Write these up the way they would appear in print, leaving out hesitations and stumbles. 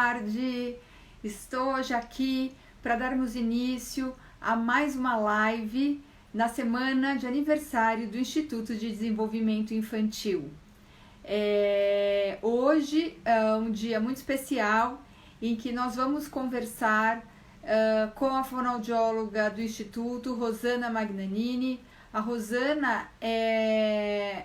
tarde. Estou hoje aqui para darmos início a mais uma live na semana de aniversário do Instituto de Desenvolvimento Infantil. Hoje é um dia muito especial em que nós vamos conversar com a fonoaudióloga do Instituto, Rosana Magnanini. A Rosana é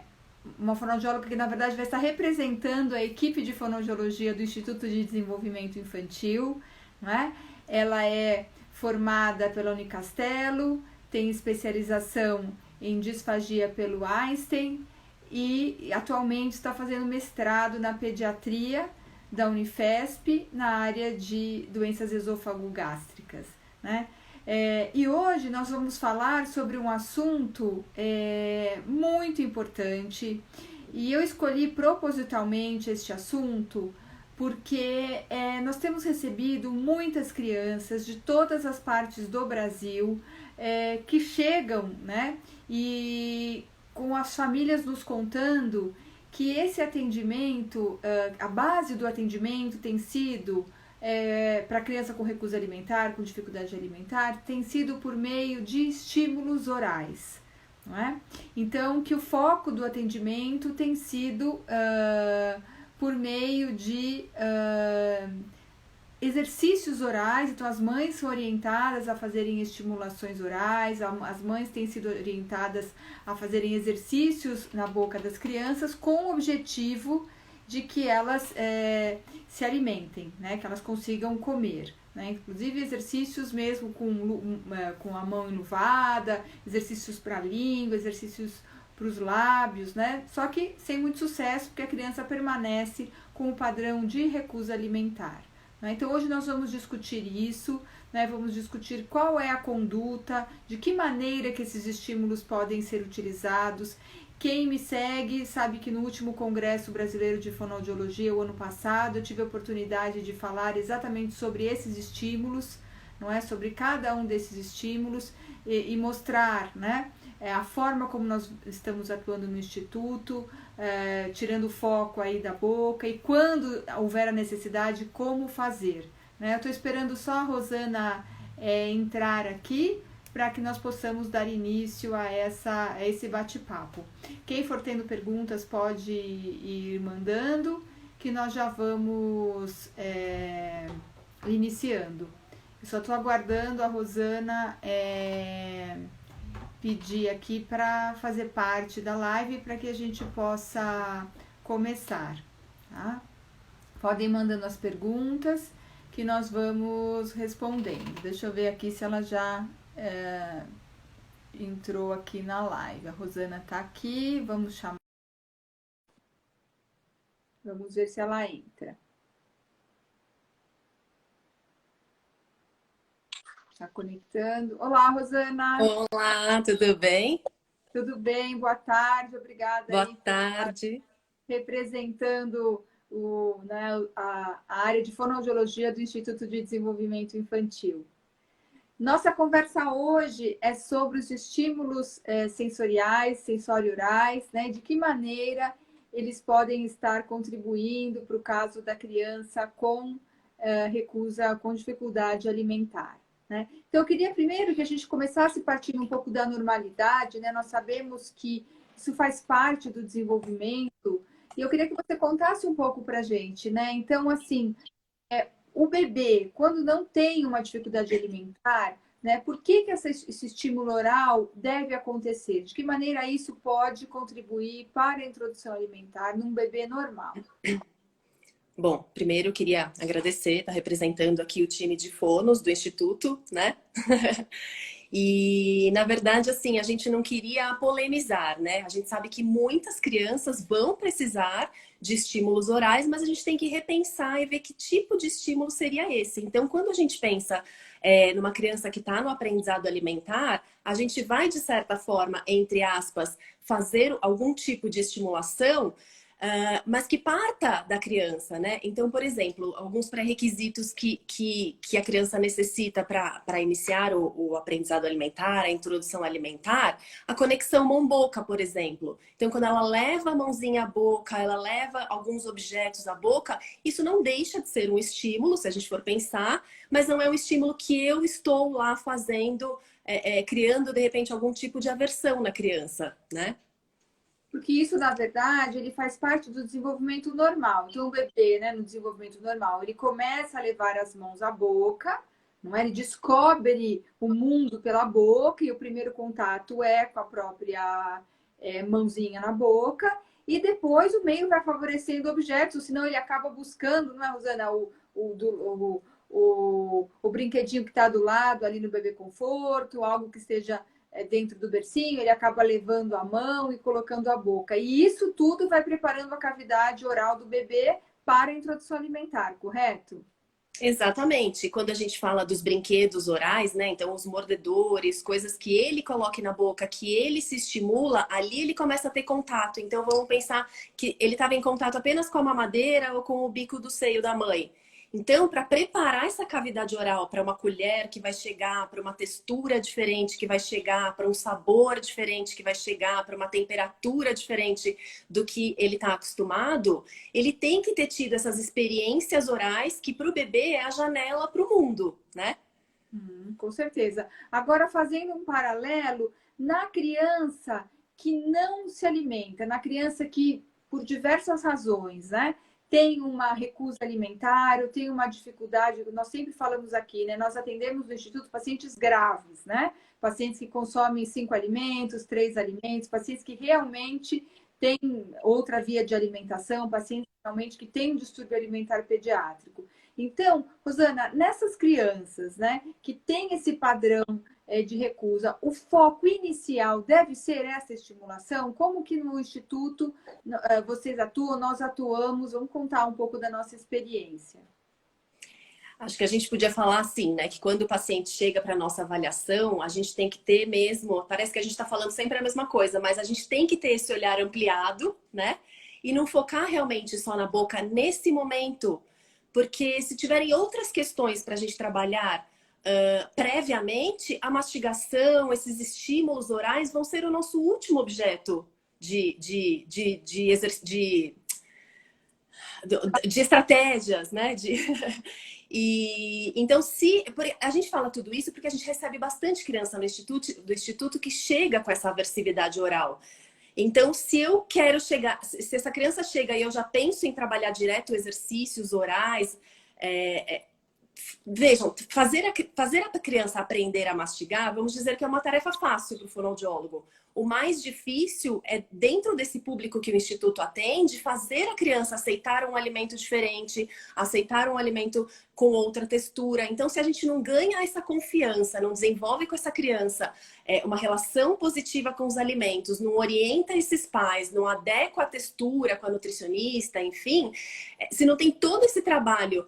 uma fonoaudióloga que, na verdade, vai estar representando a equipe de fonoaudiologia do Instituto de Desenvolvimento Infantil, né? Ela é formada pela Unicastelo, tem especialização em disfagia pelo Einstein e atualmente está fazendo mestrado na pediatria da Unifesp na área de doenças esôfago-gástricas, né? E hoje nós vamos falar sobre um assunto muito importante, e eu escolhi propositalmente este assunto porque nós temos recebido muitas crianças de todas as partes do Brasil que chegam, né, e com as famílias nos contando que esse atendimento, a base do atendimento tem sido para criança com recusa alimentar, com dificuldade alimentar, tem sido por meio de estímulos orais, não é? Então, que o foco do atendimento tem sido por meio de exercícios orais. Então, as mães são orientadas a fazerem estimulações orais, as mães têm sido orientadas a fazerem exercícios na boca das crianças com o objetivo de que elas se alimentem, né? Que elas consigam comer, né? Inclusive exercícios mesmo com a mão enluvada, exercícios para a língua, exercícios para os lábios, né? Só que sem muito sucesso, porque a criança permanece com o padrão de recusa alimentar, né? Então hoje nós vamos discutir isso, né? Vamos discutir qual é a conduta, de que maneira que esses estímulos podem ser utilizados. Quem me segue sabe que no último Congresso Brasileiro de Fonoaudiologia, o ano passado, eu tive a oportunidade de falar exatamente sobre esses estímulos, não é? Sobre cada um desses estímulos e mostrar, né, a forma como nós estamos atuando no Instituto, tirando o foco aí da boca, e quando houver a necessidade, como fazer, né? Eu estou esperando só a Rosana entrar aqui, para que nós possamos dar início a esse bate-papo. Quem for tendo perguntas pode ir mandando, que nós já vamos iniciando. Eu só estou aguardando a Rosana pedir aqui para fazer parte da live, para que a gente possa começar, tá? Podem ir mandando as perguntas que nós vamos respondendo. Deixa eu ver aqui se ela já entrou aqui na live. A Rosana está aqui, vamos chamar. Vamos ver se ela entra. Está conectando. Olá, Rosana. Olá, tudo bem? Tudo bem, boa tarde, obrigada Boa aí por estar tarde. representando a área de fonoaudiologia do Instituto de Desenvolvimento Infantil. Nossa conversa hoje é sobre os estímulos sensoriais, sensório-orais, né? De que maneira eles podem estar contribuindo para o caso da criança com recusa, com dificuldade alimentar, né? Então, eu queria primeiro que a gente começasse partindo um pouco da normalidade, né? Nós sabemos que isso faz parte do desenvolvimento, e eu queria que você contasse um pouco para a gente, né? Então, assim, o bebê, quando não tem uma dificuldade alimentar, né, por que esse estímulo oral deve acontecer? De que maneira isso pode contribuir para a introdução alimentar num bebê normal? Bom, primeiro eu queria agradecer, estar representando aqui o time de fonos do Instituto, né? E, na verdade, assim, a gente não queria polemizar, né? A gente sabe que muitas crianças vão precisar de estímulos orais, mas a gente tem que repensar e ver que tipo de estímulo seria esse. Então, quando a gente pensa numa criança que está no aprendizado alimentar, a gente vai, de certa forma, entre aspas, fazer algum tipo de estimulação mas que parta da criança, né? Então, por exemplo, alguns pré-requisitos que a criança necessita para iniciar o aprendizado alimentar, a introdução alimentar, a conexão mão-boca, por exemplo. Então, quando ela leva a mãozinha à boca, ela leva alguns objetos à boca, isso não deixa de ser um estímulo, se a gente for pensar, mas não é um estímulo que eu estou lá fazendo, criando, de repente, algum tipo de aversão na criança, né? Porque isso, na verdade, ele faz parte do desenvolvimento normal. Então, o bebê, né, no desenvolvimento normal, ele começa a levar as mãos à boca, não é? Ele descobre o mundo pela boca e o primeiro contato é com a própria mãozinha na boca. E depois o meio vai favorecendo objetos, senão ele acaba buscando, não é, Rosana, o brinquedinho que está do lado ali no bebê conforto, algo que esteja dentro do bercinho, ele acaba levando a mão e colocando a boca. E isso tudo vai preparando a cavidade oral do bebê para a introdução alimentar, correto? Exatamente. Quando a gente fala dos brinquedos orais, né? Então, os mordedores, coisas que ele coloque na boca, que ele se estimula, ali ele começa a ter contato. Então, vamos pensar que ele estava em contato apenas com a mamadeira ou com o bico do seio da mãe. Então, para preparar essa cavidade oral para uma colher que vai chegar, para uma textura diferente que vai chegar, para um sabor diferente que vai chegar, para uma temperatura diferente do que ele está acostumado, ele tem que ter tido essas experiências orais que para o bebê é a janela para o mundo, né? Com certeza. Agora, fazendo um paralelo, na criança que não se alimenta, na criança que, por diversas razões, né, tem uma recusa alimentar, ou tem uma dificuldade, nós sempre falamos aqui, né, nós atendemos no Instituto pacientes graves, né, pacientes que consomem 5 alimentos, 3 alimentos, pacientes que realmente têm outra via de alimentação, pacientes realmente que têm um distúrbio alimentar pediátrico. Então, Rosana, nessas crianças, né, que tem esse padrão de recusa, o foco inicial deve ser essa estimulação? Como que no Instituto vocês atuam, nós atuamos? Vamos contar um pouco da nossa experiência. Acho que a gente podia falar assim, né? Que quando o paciente chega para nossa avaliação, a gente tem que ter mesmo. Parece que a gente está falando sempre a mesma coisa, mas a gente tem que ter esse olhar ampliado, né? E não focar realmente só na boca nesse momento. Porque se tiverem outras questões para a gente trabalhar previamente, a mastigação, esses estímulos orais vão ser o nosso último objeto de estratégias, né? E então, se a gente fala tudo isso porque a gente recebe bastante criança do instituto que chega com essa aversividade oral. Então, se eu quero chegar, se essa criança chega e eu já penso em trabalhar direto exercícios orais, vejam, fazer a criança aprender a mastigar, vamos dizer que é uma tarefa fácil para o fonoaudiólogo. O mais difícil é, dentro desse público que o Instituto atende, fazer a criança aceitar um alimento diferente, aceitar um alimento com outra textura. Então, se a gente não ganha essa confiança, não desenvolve com essa criança uma relação positiva com os alimentos, não orienta esses pais, não adequa a textura com a nutricionista, enfim, se não tem todo esse trabalho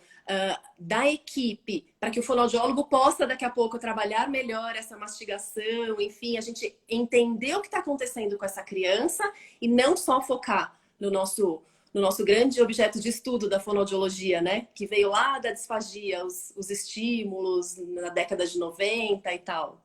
da equipe, para que o fonoaudiólogo possa daqui a pouco trabalhar melhor essa mastigação, enfim, a gente entender o que está acontecendo com essa criança e não só focar no nosso grande objeto de estudo da fonoaudiologia, né? Que veio lá da disfagia, os estímulos na década de 90 e tal.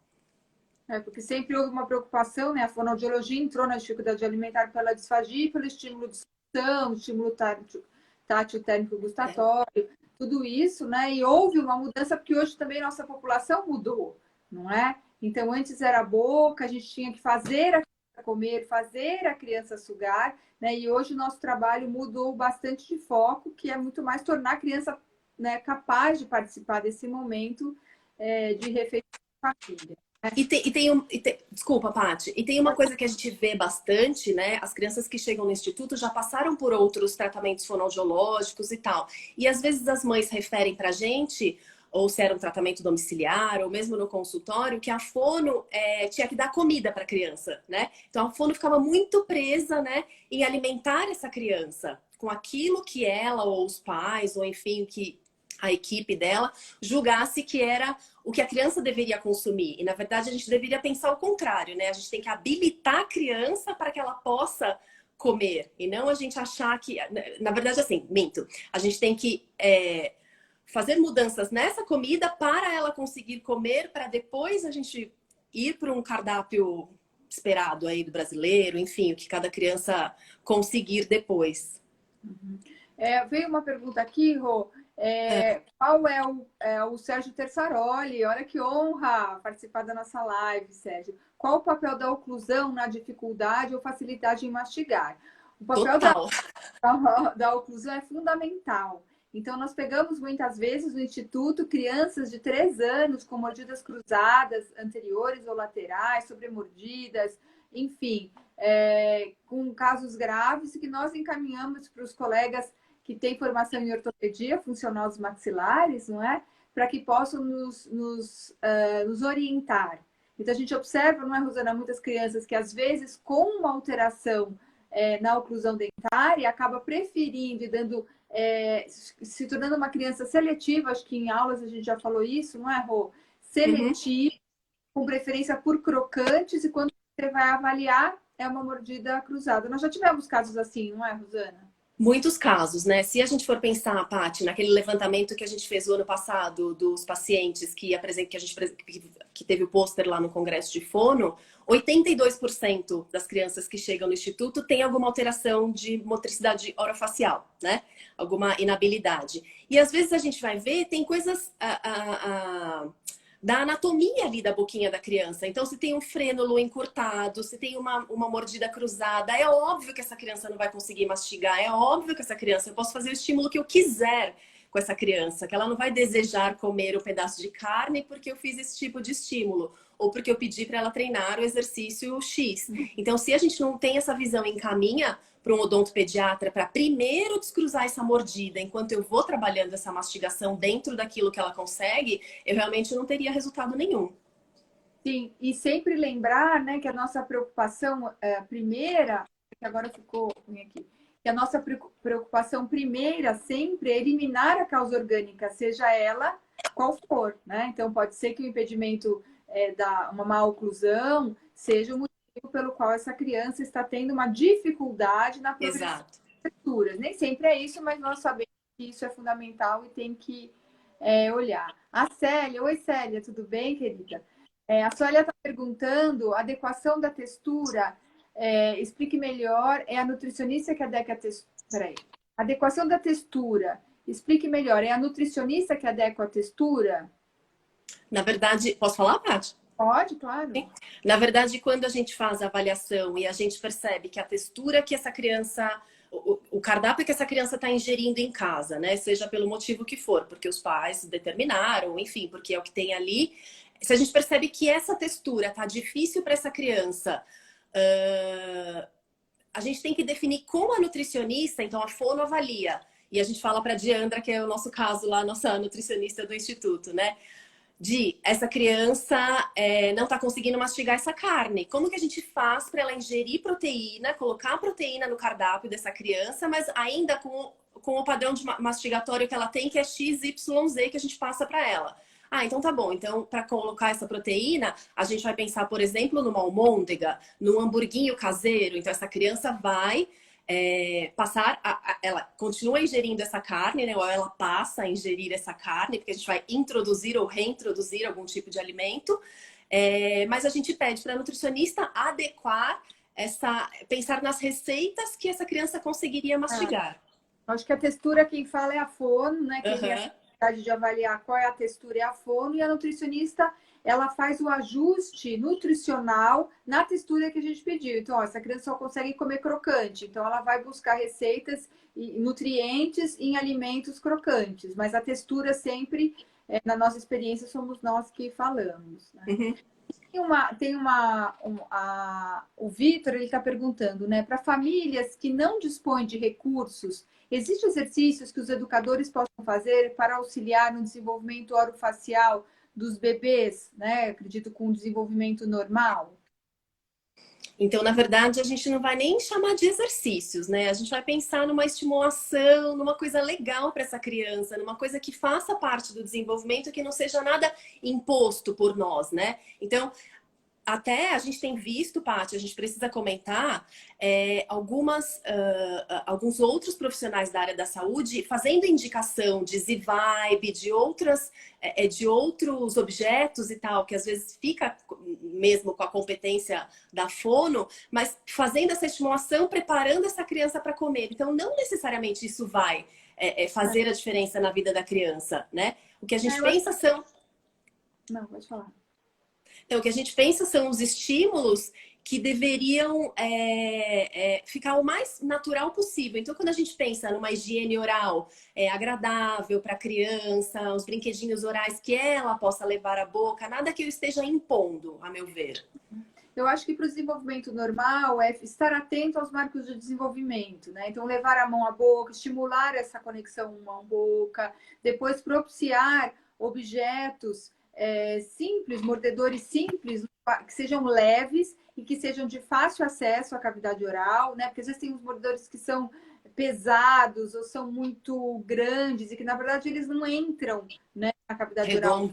Porque sempre houve uma preocupação, né? A fonoaudiologia entrou na dificuldade alimentar pela disfagia, pelo estímulo de sucção, estímulo tátil térmico gustatório, tudo isso, né? E houve uma mudança, porque hoje também nossa população mudou, não é? Então, antes era a boca, a gente tinha que fazer a criança comer, fazer a criança sugar, né? E hoje o nosso trabalho mudou bastante de foco, que é muito mais tornar a criança, né, capaz de participar desse momento de refeição com a família. Desculpa, Paty. E tem uma coisa que a gente vê bastante, né? As crianças que chegam no instituto já passaram por outros tratamentos fonoaudiológicos e tal. E às vezes as mães referem pra gente, ou se era um tratamento domiciliar, ou mesmo no consultório, que a fono tinha que dar comida para a criança, né? Então a fono ficava muito presa, né, em alimentar essa criança com aquilo que ela, ou os pais, ou enfim, que a equipe dela julgasse que era o que a criança deveria consumir. E, na verdade, a gente deveria pensar o contrário, né? A gente tem que habilitar a criança para que ela possa comer. E não a gente achar que... Na verdade, assim, minto. A gente tem que fazer mudanças nessa comida para ela conseguir comer, para depois a gente ir para um cardápio esperado aí do brasileiro, enfim, o que cada criança conseguir depois. Veio uma pergunta aqui, Rô. Qual é o Sérgio Terzaroli? Olha que honra participar da nossa live, Sérgio. Qual o papel da oclusão na dificuldade ou facilidade em mastigar? O papel Total. da oclusão é fundamental. Então, nós pegamos muitas vezes no Instituto crianças de 3 anos com mordidas cruzadas anteriores ou laterais, sobremordidas, enfim, com casos graves que nós encaminhamos para os colegas que têm formação em ortopedia funcional dos maxilares, não é? Para que possam nos orientar. Então, a gente observa, não é, Rosana, muitas crianças que, às vezes, com uma alteração na oclusão dentária, acaba preferindo e dando, se tornando uma criança seletiva, acho que em aulas a gente já falou isso, não é, Rô? Seletiva, com preferência por crocantes, e quando você vai avaliar, é uma mordida cruzada. Nós já tivemos casos assim, não é, Rosana? Muitos casos, né? Se a gente for pensar, Paty, naquele levantamento que a gente fez o ano passado dos pacientes que teve o pôster lá no Congresso de Fono, 82% das crianças que chegam no Instituto têm alguma alteração de motricidade orofacial, né? Alguma inabilidade. E às vezes a gente vai ver, tem coisas da anatomia ali da boquinha da criança. Então, se tem um frênulo encurtado, se tem uma mordida cruzada, é óbvio que essa criança não vai conseguir mastigar, é óbvio que essa criança, eu posso fazer o estímulo que eu quiser com essa criança, que ela não vai desejar comer o pedaço de carne porque eu fiz esse tipo de estímulo, ou porque eu pedi para ela treinar o exercício X. Então, se a gente não tem essa visão e encaminha para um odontopediatra para primeiro descruzar essa mordida, enquanto eu vou trabalhando essa mastigação dentro daquilo que ela consegue, eu realmente não teria resultado nenhum. Sim, e sempre lembrar, né, que a nossa preocupação primeira, que agora ficou aqui, que a nossa preocupação primeira sempre é eliminar a causa orgânica, seja ela qual for, né? Então pode ser que o impedimento da uma má oclusão seja o motivo pelo qual essa criança está tendo uma dificuldade na progressão das texturas. Nem sempre é isso, mas nós sabemos que isso é fundamental e tem que olhar. A Célia, oi Célia, tudo bem, querida? A Célia está perguntando, adequação da textura, explique melhor, é a nutricionista que adequa a textura. Peraí. Adequação da textura, explique melhor, é a nutricionista que adequa a textura? Na verdade, posso falar, Paty? Pode, claro. Na verdade, quando a gente faz a avaliação e a gente percebe que a textura que essa criança, o cardápio que essa criança está ingerindo em casa, né? Seja pelo motivo que for, porque os pais determinaram, enfim, porque é o que tem ali. Se a gente percebe que essa textura tá difícil para essa criança, a gente tem que definir com a nutricionista, então a fono avalia. E a gente fala para a Diandra, que é o nosso caso lá, nossa nutricionista do Instituto, né? Essa criança não está conseguindo mastigar essa carne. Como que a gente faz para ela ingerir proteína, colocar a proteína no cardápio dessa criança, mas ainda com o padrão de mastigatório que ela tem, que é XYZ, que a gente passa para ela. Então tá bom. Então, para colocar essa proteína, a gente vai pensar, por exemplo, numa almôndega, num hamburguinho caseiro. Então, essa criança vai passar, ela continua ingerindo essa carne, né? Ou ela passa a ingerir essa carne, porque a gente vai introduzir ou reintroduzir algum tipo de alimento. Mas a gente pede para a nutricionista adequar pensar nas receitas que essa criança conseguiria mastigar. Acho que a textura quem fala é a fono, né? Quem tem a capacidade de avaliar qual é a textura é a fono, e a nutricionista ela faz o ajuste nutricional na textura que a gente pediu. Então, essa criança só consegue comer crocante. Então, ela vai buscar receitas e nutrientes em alimentos crocantes. Mas a textura sempre, na nossa experiência, somos nós que falamos. Né? O Vitor, ele está perguntando, né? Para famílias que não dispõem de recursos, existem exercícios que os educadores possam fazer para auxiliar no desenvolvimento orofacial dos bebês, né? Acredito com um desenvolvimento normal. Então, na verdade, a gente não vai nem chamar de exercícios, né? A gente vai pensar numa estimulação, numa coisa legal para essa criança, numa coisa que faça parte do desenvolvimento, que não seja nada imposto por nós, né? Então, até a gente tem visto, Paty, a gente precisa comentar alguns outros profissionais da área da saúde fazendo indicação de Z-Vibe, de outros objetos e tal, que às vezes fica mesmo com a competência da fono, mas fazendo essa estimulação, preparando essa criança para comer. Então, não necessariamente isso vai fazer a diferença na vida da criança, né? O que a gente pensa são... Não, pode falar. Então, o que a gente pensa são os estímulos que deveriam ficar o mais natural possível. Então, quando a gente pensa numa higiene oral agradável para a criança, os brinquedinhos orais que ela possa levar à boca, nada que eu esteja impondo, a meu ver. Eu acho que para o desenvolvimento normal é estar atento aos marcos de desenvolvimento, né? Então, levar a mão à boca, estimular essa conexão mão-boca, depois propiciar objetos simples, mordedores simples, que sejam leves e que sejam de fácil acesso à cavidade oral, né? Porque às vezes tem uns mordedores que são pesados ou são muito grandes e que, na verdade, eles não entram, né, na cavidade oral.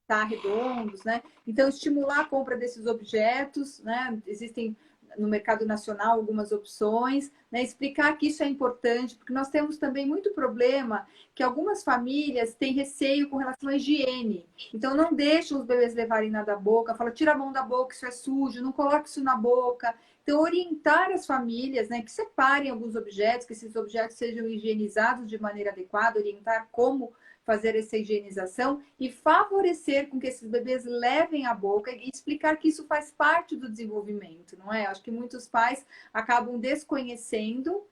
Tá, redondos, né? Então, estimular a compra desses objetos, né? Existem no mercado nacional algumas opções, né? Explicar que isso é importante, porque nós temos também muito problema que algumas famílias têm receio com relação à higiene. Então, não deixam os bebês levarem nada à boca, fala, tira a mão da boca, isso é sujo, não coloque isso na boca. Então, orientar as famílias, né, que separem alguns objetos, que esses objetos sejam higienizados de maneira adequada, orientar como fazer essa higienização e favorecer com que esses bebês levem à boca e explicar que isso faz parte do desenvolvimento, não é? Acho que muitos pais acabam desconhecendo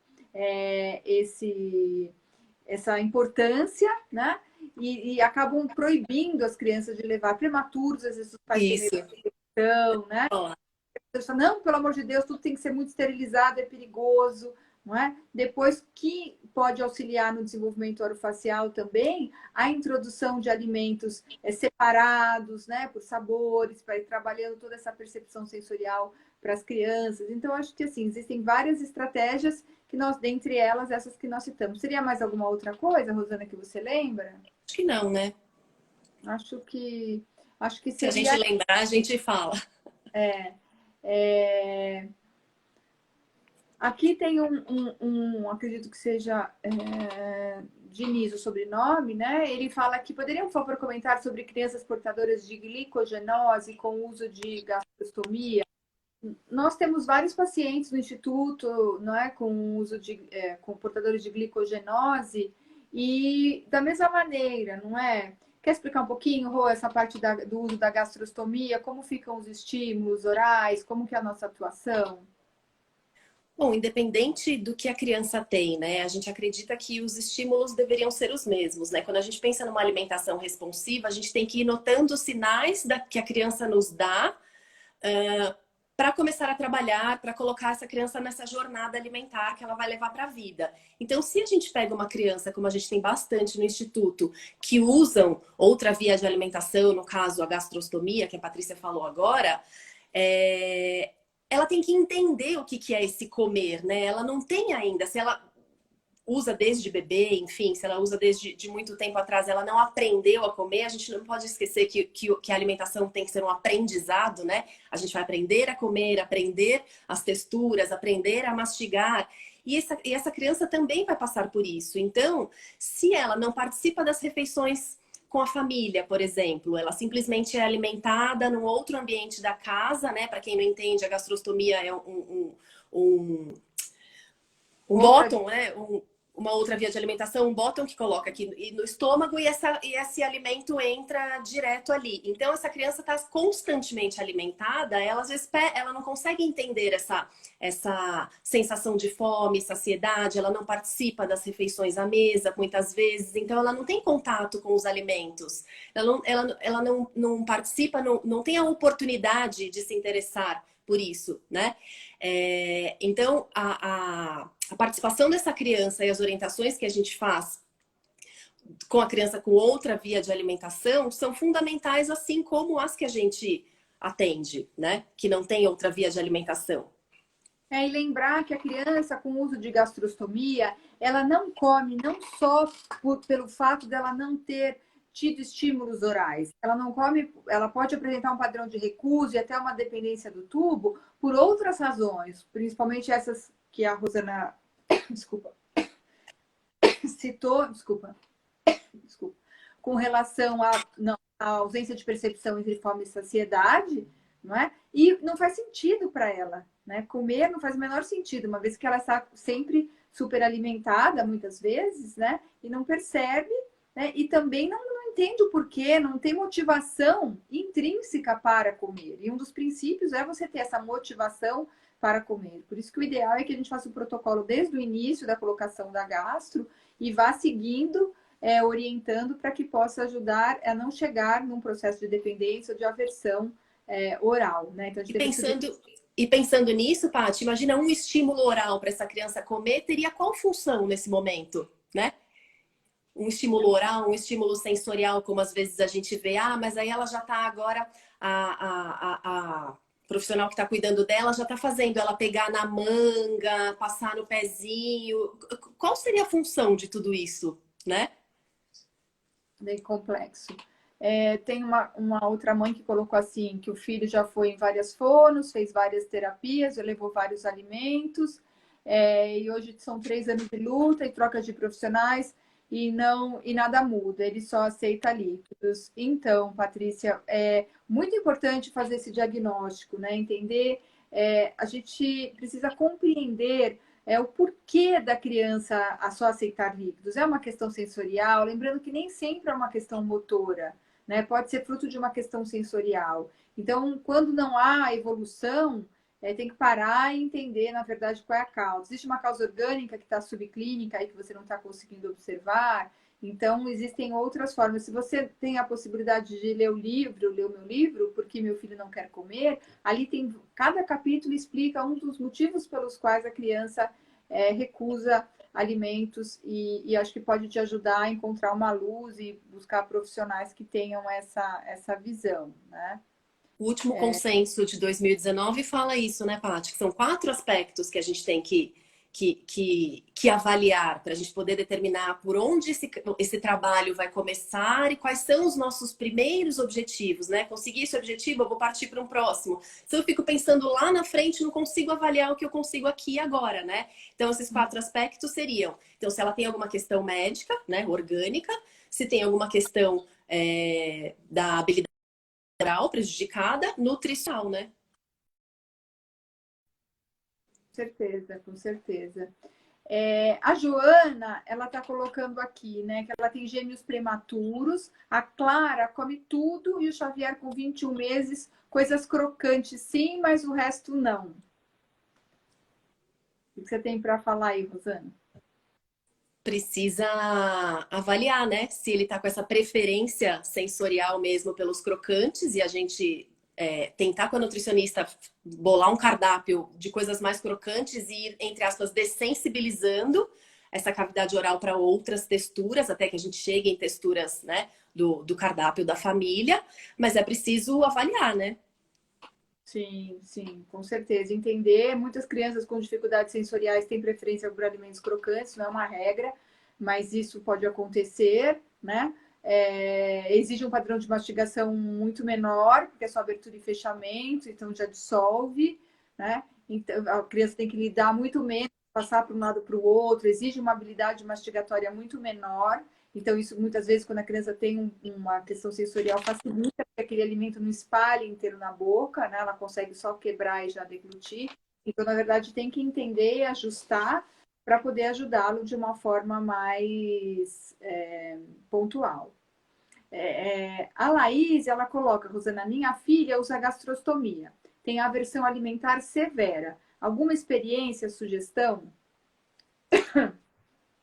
essa importância, né? E acabam proibindo as crianças de levar prematuros, às vezes os pais têm medo de infecção, né? Não, pelo amor de Deus, tudo tem que ser muito esterilizado, é perigoso. Não é? Depois, que pode auxiliar no desenvolvimento orofacial também, a introdução de alimentos separados, né, por sabores, para ir trabalhando toda essa percepção sensorial para as crianças. Então, acho que assim, existem várias estratégias que nós, dentre elas, essas que nós citamos. Seria mais alguma outra coisa, Rosana, que você lembra? Acho que não, né? Acho que seria... Se a gente lembrar, a gente fala. Aqui tem acredito que seja Diniz, o sobrenome, né? Ele fala que poderiam, por favor, comentar sobre crianças portadoras de glicogenose com uso de gastrostomia. Nós temos vários pacientes no instituto, não é, com uso com portadores de glicogenose e da mesma maneira, não é? Quer explicar um pouquinho, Rô, essa parte do uso da gastrostomia? Como ficam os estímulos orais? Como que é a nossa atuação? Bom, independente do que a criança tem, né? A gente acredita que os estímulos deveriam ser os mesmos, né? Quando a gente pensa numa alimentação responsiva, a gente tem que ir notando os sinais que a criança nos dá para começar a trabalhar, para colocar essa criança nessa jornada alimentar que ela vai levar para a vida. Então, se a gente pega uma criança, como a gente tem bastante no instituto, que usam outra via de alimentação, no caso a gastrostomia, que a Patrícia falou agora, ela tem que entender o que é esse comer, né? Ela não tem ainda, se ela usa desde bebê, enfim, se ela usa desde muito tempo atrás, ela não aprendeu a comer, a gente não pode esquecer que a alimentação tem que ser um aprendizado, né? A gente vai aprender a comer, aprender as texturas, aprender a mastigar. E essa criança também vai passar por isso. Então, se ela não participa das refeições com a família, por exemplo, ela simplesmente é alimentada num outro ambiente da casa, né? Para quem não entende, a gastrostomia é um bottom, né? Uma outra via de alimentação, um bottom que coloca aqui no estômago e esse alimento entra direto ali. Então, essa criança está constantemente alimentada, ela às vezes ela não consegue entender essa sensação de fome, saciedade, ela não participa das refeições à mesa, muitas vezes, então ela não tem contato com os alimentos. Ela não participa, não tem a oportunidade de se interessar por isso, né? Então, a participação dessa criança e as orientações que a gente faz com a criança com outra via de alimentação são fundamentais, assim como as que a gente atende, né? Que não tem outra via de alimentação. E lembrar que a criança com uso de gastrostomia, ela não come não só pelo fato dela não ter tido estímulos orais. Ela não come, ela pode apresentar um padrão de recuso e até uma dependência do tubo por outras razões, principalmente essas que a Rosana, desculpa, citou, desculpa, com relação à ausência de percepção entre fome e saciedade, não é? E não faz sentido para ela, né? Comer não faz o menor sentido, uma vez que ela está sempre superalimentada, muitas vezes, né? E não percebe, né? E também não entende o porquê, não tem motivação intrínseca para comer. E um dos princípios é você ter essa motivação para comer. Por isso que o ideal é que a gente faça o protocolo desde o início da colocação da gastro e vá seguindo, orientando para que possa ajudar a não chegar num processo de dependência ou de aversão oral, né? Então, a gente E pensando nisso, Paty, imagina um estímulo oral para essa criança comer, teria qual função nesse momento, né? Um estímulo oral, um estímulo sensorial, como às vezes a gente vê, mas aí ela já está agora, a profissional que está cuidando dela já está fazendo ela pegar na manga, passar no pezinho. Qual seria a função de tudo isso, né? Bem complexo. Tem uma outra mãe que colocou assim, que o filho já foi em várias fonos, fez várias terapias, levou vários alimentos, e hoje são 3 anos de luta e troca de profissionais, e nada muda, ele só aceita líquidos. Então, Patrícia, é muito importante fazer esse diagnóstico, né? Entender, a gente precisa compreender o porquê da criança a só aceitar líquidos. É uma questão sensorial, lembrando que nem sempre é uma questão motora, né? Pode ser fruto de uma questão sensorial. Então, quando não há evolução, tem que parar e entender, na verdade, qual é a causa. Existe uma causa orgânica que está subclínica e que você não está conseguindo observar. Então, existem outras formas. Se você tem a possibilidade de ler o meu livro, Porque Meu Filho Não Quer Comer, ali tem, cada capítulo explica um dos motivos pelos quais a criança recusa alimentos e acho que pode te ajudar a encontrar uma luz e buscar profissionais que tenham essa visão, né? O último consenso de 2019 fala isso, né, Paty? Que são 4 aspectos que a gente tem que avaliar para a gente poder determinar por onde esse trabalho vai começar e quais são os nossos primeiros objetivos, né? Conseguir esse objetivo, eu vou partir para um próximo. Se eu fico pensando lá na frente, não consigo avaliar o que eu consigo aqui e agora, né? Então, esses 4 aspectos seriam: então, se ela tem alguma questão médica, né, orgânica, se tem alguma questão da habilidade prejudicada, nutricional, né? Com certeza, com certeza. A Joana, ela está colocando aqui, né, que ela tem gêmeos prematuros, a Clara come tudo e o Xavier com 21 meses, coisas crocantes sim, mas o resto não. O que você tem para falar aí, Rosana? Precisa avaliar, né? Se ele tá com essa preferência sensorial mesmo pelos crocantes e a gente tentar com a nutricionista bolar um cardápio de coisas mais crocantes e ir, entre aspas, dessensibilizando essa cavidade oral para outras texturas, até que a gente chegue em texturas, né, do cardápio da família, mas é preciso avaliar, né? Sim, sim, com certeza. Entender, muitas crianças com dificuldades sensoriais têm preferência por alimentos crocantes, não é uma regra, mas isso pode acontecer, né? Exige um padrão de mastigação muito menor, porque é só abertura e fechamento, então já dissolve, né? Então, a criança tem que lidar muito menos, passar para um lado para o outro, exige uma habilidade mastigatória muito menor. Então, isso muitas vezes, quando a criança tem uma questão sensorial, facilita que aquele alimento não espalhe inteiro na boca, né? Ela consegue só quebrar e já deglutir. Então, na verdade, tem que entender e ajustar para poder ajudá-lo de uma forma mais pontual. A Laís, ela coloca, Rosana, minha filha usa gastrostomia, tem aversão alimentar severa. Alguma experiência, sugestão?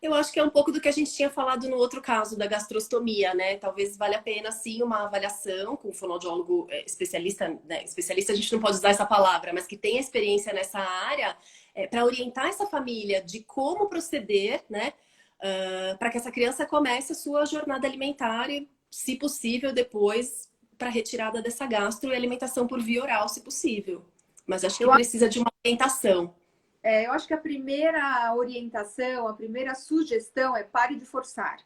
Eu acho que é um pouco do que a gente tinha falado no outro caso da gastrostomia, né? Talvez valha a pena, sim, uma avaliação com um fonoaudiólogo especialista, né? Especialista a gente não pode usar essa palavra, mas que tenha experiência nessa área, para orientar essa família de como proceder, né? Para que essa criança comece a sua jornada alimentar e, se possível, depois para retirada dessa gastro e alimentação por via oral, se possível. Mas acho que precisa de uma orientação. Eu acho que a primeira orientação, a primeira sugestão é pare de forçar.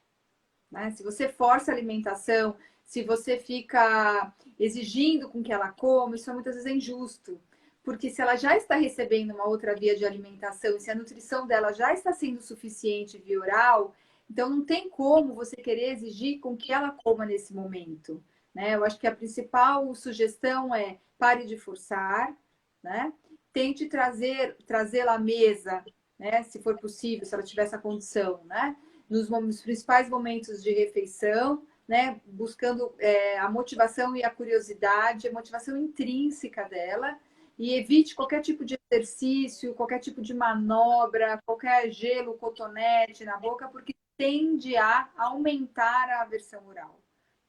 né? Se você força a alimentação, se você fica exigindo com que ela coma, isso muitas vezes é injusto. Porque se ela já está recebendo uma outra via de alimentação, e se a nutrição dela já está sendo suficiente via oral, então não tem como você querer exigir com que ela coma nesse momento, né? Eu acho que a principal sugestão é pare de forçar, né? Tente trazê-la à mesa, né? Se for possível, se ela tiver essa condição, né? Nos principais momentos de refeição, né? Buscando a motivação e a curiosidade, a motivação intrínseca dela, e evite qualquer tipo de exercício, qualquer tipo de manobra, qualquer gelo, cotonete na boca, porque tende a aumentar a aversão oral,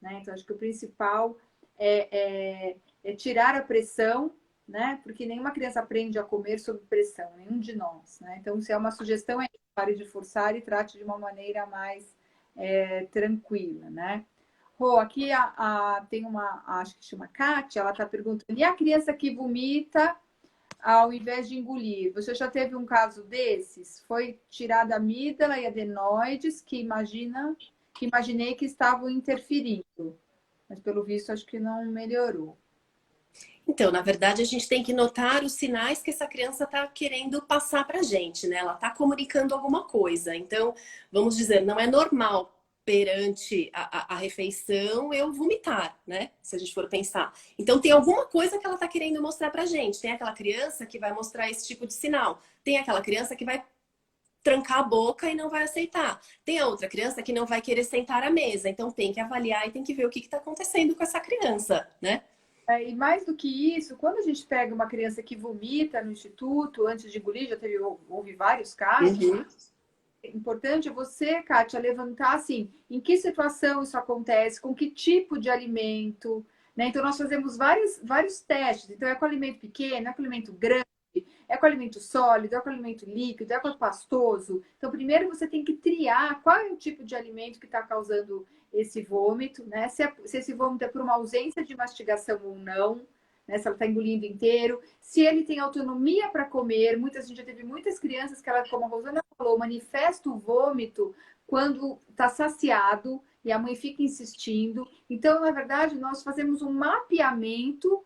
né? Então, acho que o principal é tirar a pressão, né? Porque nenhuma criança aprende a comer sob pressão, nenhum de nós, né? Então, se é uma sugestão, é pare de forçar e trate de uma maneira mais tranquila, né? Rô, aqui tem uma, acho que chama Kátia, ela está perguntando, e a criança que vomita ao invés de engolir? Você já teve um caso desses? Foi tirada a amígdala e adenoides que imaginei que estavam interferindo, mas pelo visto acho que não melhorou. Então, na verdade, a gente tem que notar os sinais que essa criança está querendo passar para a gente, né? Ela está comunicando alguma coisa. Então, vamos dizer, não é normal perante a refeição eu vomitar, né? Se a gente for pensar. Então, tem alguma coisa que ela está querendo mostrar para a gente. Tem aquela criança que vai mostrar esse tipo de sinal. Tem aquela criança que vai trancar a boca e não vai aceitar. Tem a outra criança que não vai querer sentar à mesa. Então, tem que avaliar e tem que ver o que está acontecendo com essa criança, né? E mais do que isso, quando a gente pega uma criança que vomita no instituto antes de engolir, houve vários casos, Uhum. é importante você, Kátia, levantar assim, em que situação isso acontece, com que tipo de alimento, né? Então, nós fazemos vários testes. Então, é com alimento pequeno, é com alimento grande, é com alimento sólido, é com alimento líquido, é com pastoso. Então, primeiro você tem que triar qual é o tipo de alimento que está causando esse vômito, né? Se esse vômito é por uma ausência de mastigação ou não, né? Se ela está engolindo inteiro, se ele tem autonomia para comer. A gente já teve muitas crianças que ela, como a Rosana falou, manifesta o vômito quando está saciado e a mãe fica insistindo. Então, na verdade, nós fazemos um mapeamento.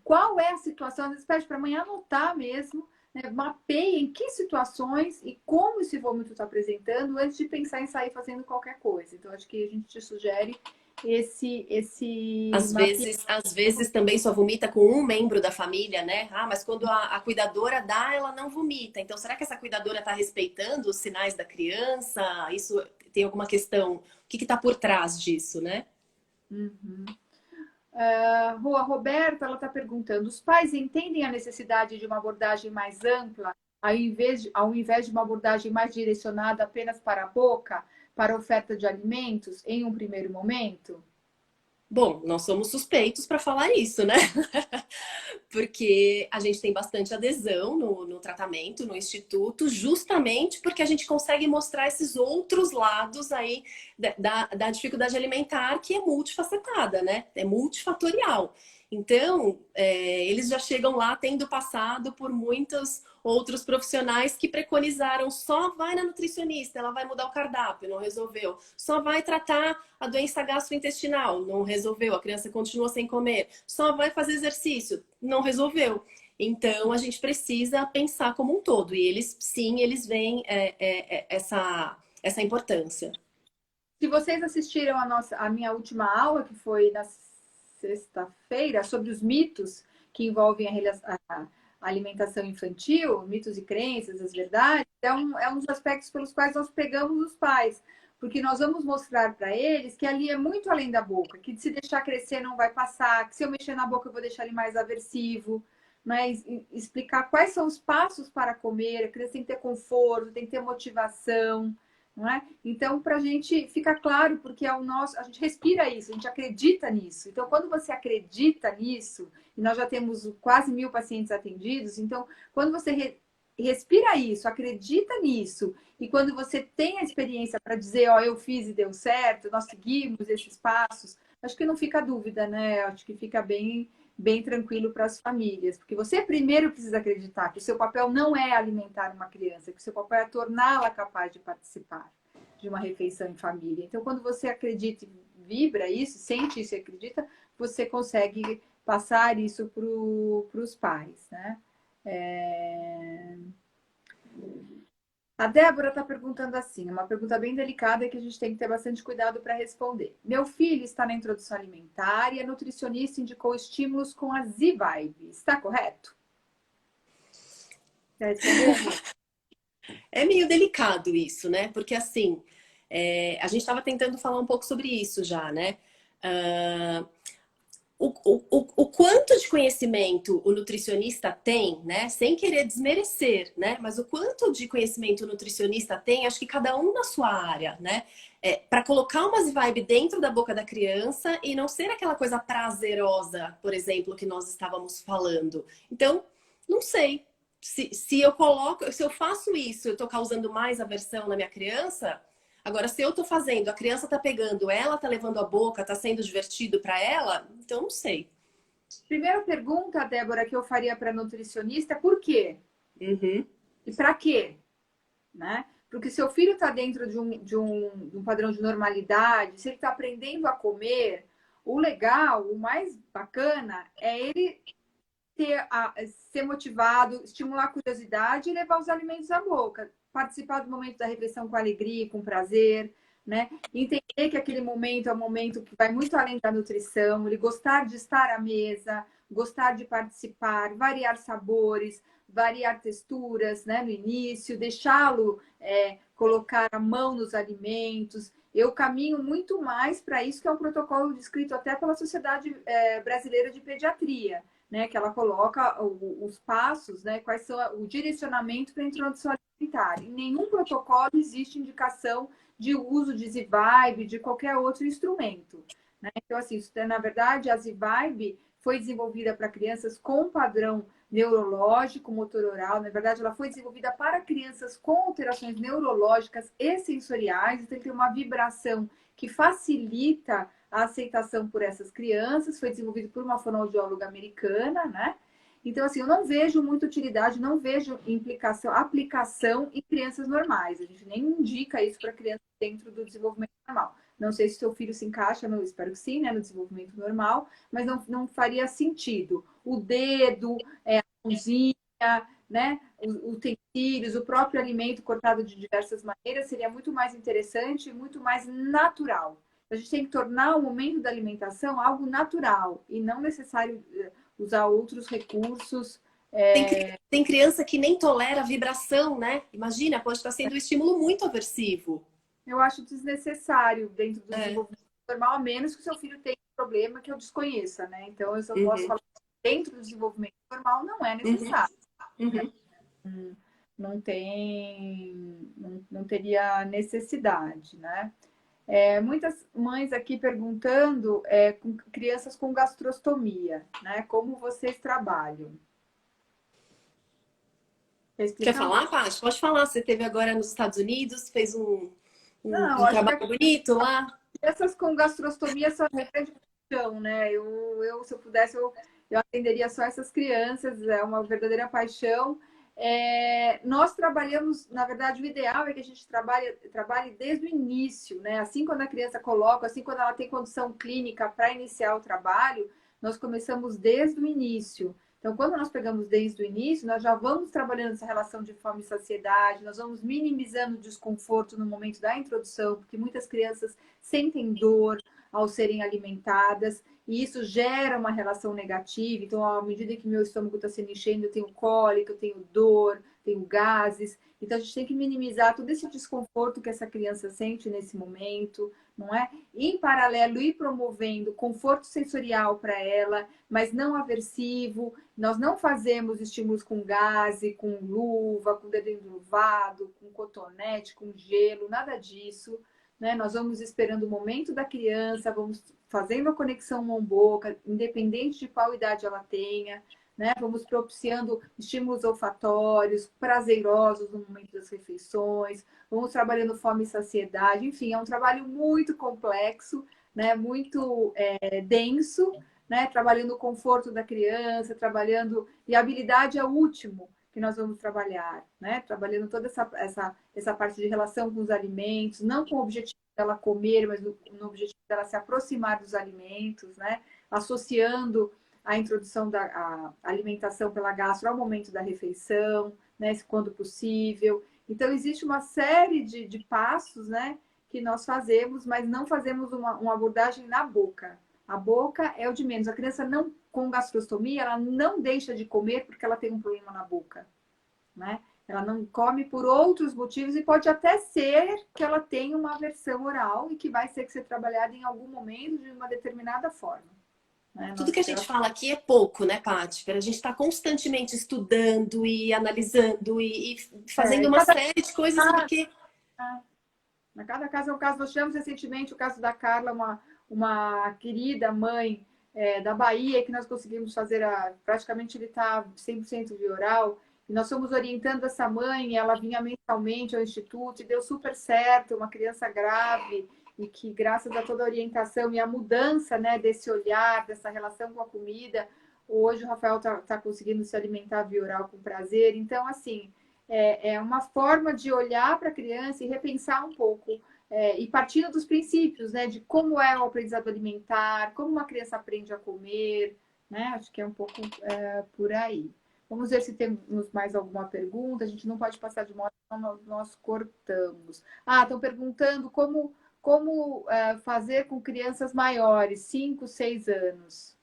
Qual é a situação? Às vezes pede para a mãe anotar mesmo, né? Mapeia em que situações e como esse vômito está apresentando antes de pensar em sair fazendo qualquer coisa. Então, acho que a gente te sugere esse mapeamento. Às vezes também só vomita com um membro da família, né? Ah, mas quando a cuidadora dá, ela não vomita. Então, será que essa cuidadora está respeitando os sinais da criança? Isso tem alguma questão? O que está por trás disso, né? Uhum. A Roberta, ela está perguntando, os pais entendem a necessidade de uma abordagem mais ampla, ao invés de uma abordagem mais direcionada apenas para a boca, para a oferta de alimentos, em um primeiro momento? Bom, nós somos suspeitos para falar isso, né? Porque a gente tem bastante adesão no tratamento, no instituto, justamente porque a gente consegue mostrar esses outros lados aí da dificuldade alimentar, que é multifacetada, né? É multifatorial. Então, eles já chegam lá tendo passado por muitos outros profissionais que preconizaram só vai na nutricionista, ela vai mudar o cardápio, não resolveu. Só vai tratar a doença gastrointestinal, não resolveu, a criança continua sem comer. Só vai fazer exercício, não resolveu. Então, a gente precisa pensar como um todo. E eles, sim, eles veem essa importância. Se vocês assistiram a minha última aula, que foi na sexta-feira, sobre os mitos que envolvem a alimentação infantil, mitos e crenças, as verdades, é um dos aspectos pelos quais nós pegamos os pais. Porque nós vamos mostrar para eles que ali é muito além da boca, que se deixar crescer não vai passar, que se eu mexer na boca eu vou deixar ele mais aversivo. Mas explicar quais são os passos para comer, a criança tem que ter conforto, tem que ter motivação, não é? Então, para a gente fica claro, porque é o nosso, a gente respira isso, a gente acredita nisso. Então, quando você acredita nisso, e nós já temos quase 1.000 pacientes atendidos, então, quando você respira isso, acredita nisso, e quando você tem a experiência para dizer, ó, eu fiz e deu certo, nós seguimos esses passos, acho que não fica dúvida, né? Acho que fica bem tranquilo para as famílias, porque você primeiro precisa acreditar que o seu papel não é alimentar uma criança, que o seu papel é torná-la capaz de participar. de uma refeição em família. Então, quando você acredita e vibra isso, sente isso e acredita, você consegue passar isso para os pais, né? A Débora está perguntando assim, uma pergunta bem delicada que a gente tem que ter bastante cuidado para responder. Meu filho está na introdução alimentar e a nutricionista indicou estímulos com a Z-Vibe. Está correto? Quer responder? É meio delicado isso, né? Porque assim, a gente estava tentando falar um pouco sobre isso já, né? Ah, o quanto de conhecimento o nutricionista tem, né? Sem querer desmerecer, né? Mas o quanto de conhecimento o nutricionista tem, acho que cada um na sua área, né? Para colocar umas vibe dentro da boca da criança e não ser aquela coisa prazerosa, por exemplo, que nós estávamos falando. Então, não sei. Se eu coloco, se eu faço isso, eu estou causando mais aversão na minha criança. Agora, se eu tô fazendo, a criança tá pegando, ela tá levando a boca, tá sendo divertido para ela, então não sei. Primeira pergunta, Débora, que eu faria para nutricionista, por quê? Uhum. E para quê? Né? Porque seu filho está dentro de um padrão de normalidade, se ele está aprendendo a comer, o legal, o mais bacana é ele ser motivado, estimular a curiosidade e levar os alimentos à boca. Participar do momento da refeição com alegria, com prazer, né? Entender que aquele momento é um momento que vai muito além da nutrição, ele gostar de estar à mesa, gostar de participar, variar sabores, variar texturas, né? No início, deixá-lo colocar a mão nos alimentos. Eu caminho muito mais para isso, que é um protocolo descrito até pela Sociedade Brasileira de Pediatria, né, que ela coloca os passos, né, quais são o direcionamento para a introdução alimentar. Em nenhum protocolo existe indicação de uso de Z-Vibe, de qualquer outro instrumento. Né? Então, assim, na verdade, a Z-Vibe foi desenvolvida para crianças com padrão neurológico, motor oral. Na verdade, ela foi desenvolvida para crianças com alterações neurológicas e sensoriais. Então, tem uma vibração que facilita a aceitação por essas crianças, foi desenvolvido por uma fonoaudióloga americana, né? Então, assim, eu não vejo muita utilidade, não vejo aplicação em crianças normais. A gente nem indica isso para crianças dentro do desenvolvimento normal. Não sei se seu filho se encaixa, espero que sim, né, no desenvolvimento normal, mas não faria sentido. O dedo, a mãozinha, né, os utensílios, o próprio alimento cortado de diversas maneiras seria muito mais interessante e muito mais natural. A gente tem que tornar o momento da alimentação algo natural e não necessário usar outros recursos. Tem criança que nem tolera a vibração, né? Imagina, pode estar sendo um estímulo muito aversivo. Eu acho desnecessário dentro do desenvolvimento normal, a menos que o seu filho tenha um problema que eu desconheça, né? Então, eu só posso falar que dentro do desenvolvimento normal não é necessário. Né? Não tem, não teria necessidade, né? Muitas mães aqui perguntando com crianças com gastrostomia, né? Como vocês trabalham? Quer falar, Paty? Pode falar. Você esteve agora nos Estados Unidos, fez Não, um acho que trabalho bonito lá. essas com gastrostomia são uma grande paixão, né? Se eu pudesse, eu atenderia só essas crianças, é uma verdadeira paixão. Nós trabalhamos, na verdade, o ideal é que a gente trabalhe desde o início, né? Assim, quando a criança coloca, assim, quando ela tem condição clínica para iniciar o trabalho, nós começamos desde o início. Então, quando nós pegamos desde o início, nós já vamos trabalhando essa relação de fome e saciedade, nós vamos minimizando o desconforto no momento da introdução, porque muitas crianças sentem dor ao serem alimentadas, e isso gera uma relação negativa. Então, à medida que meu estômago está se enchendo, eu tenho cólica, eu tenho dor, tenho gases. Então, a gente tem que minimizar todo esse desconforto que essa criança sente nesse momento, não é? E, em paralelo, ir promovendo conforto sensorial para ela, mas não aversivo. Nós não fazemos estímulos com gaze, com luva, com dedo enluvado, com cotonete, com gelo, nada disso. Né? Nós vamos esperando o momento da criança, vamos fazendo a conexão mão-boca, independente de qual idade ela tenha. Né? Vamos propiciando estímulos olfatórios, prazerosos no momento das refeições, vamos trabalhando fome e saciedade. Enfim, é um trabalho muito complexo, né? Muito denso, né? Trabalhando o conforto da criança, trabalhando... E a habilidade é o último. que nós vamos trabalhar, né? Trabalhando toda essa parte de relação com os alimentos, não com o objetivo dela comer, mas no objetivo dela se aproximar dos alimentos, né? Associando a introdução da a alimentação pela gastro ao momento da refeição, né? Quando possível. Então, existe uma série de passos, né? Que nós fazemos, mas não fazemos uma abordagem na boca. A boca é o de menos. A criança não com gastrostomia, ela não deixa de comer porque ela tem um problema na boca, né? Ela não come por outros motivos e pode até ser que ela tenha uma aversão oral e que vai ter que ser trabalhada em algum momento de uma determinada forma. Né? Tudo que a gente fala aqui é pouco, né, Paty? A gente está constantemente estudando e analisando e fazendo uma série de coisas porque... Na cada caso é um caso. Nós tivemos recentemente o caso da Carla, uma querida mãe da Bahia, que nós conseguimos fazer praticamente ele está 100% via oral. E nós fomos orientando essa mãe, ela vinha mensalmente ao instituto e deu super certo, uma criança grave, e que graças a toda a orientação e a mudança, né, desse olhar, dessa relação com a comida, hoje o Rafael tá conseguindo se alimentar via oral com prazer. Então, assim, é uma forma de olhar para a criança e repensar um pouco, e partindo dos princípios, né, de como é o aprendizado alimentar, como uma criança aprende a comer, né? Acho que é um pouco por aí. Vamos ver se temos mais alguma pergunta. A gente não pode passar de moto, senão nós cortamos. Estão perguntando como fazer com crianças maiores, 5, 6 anos.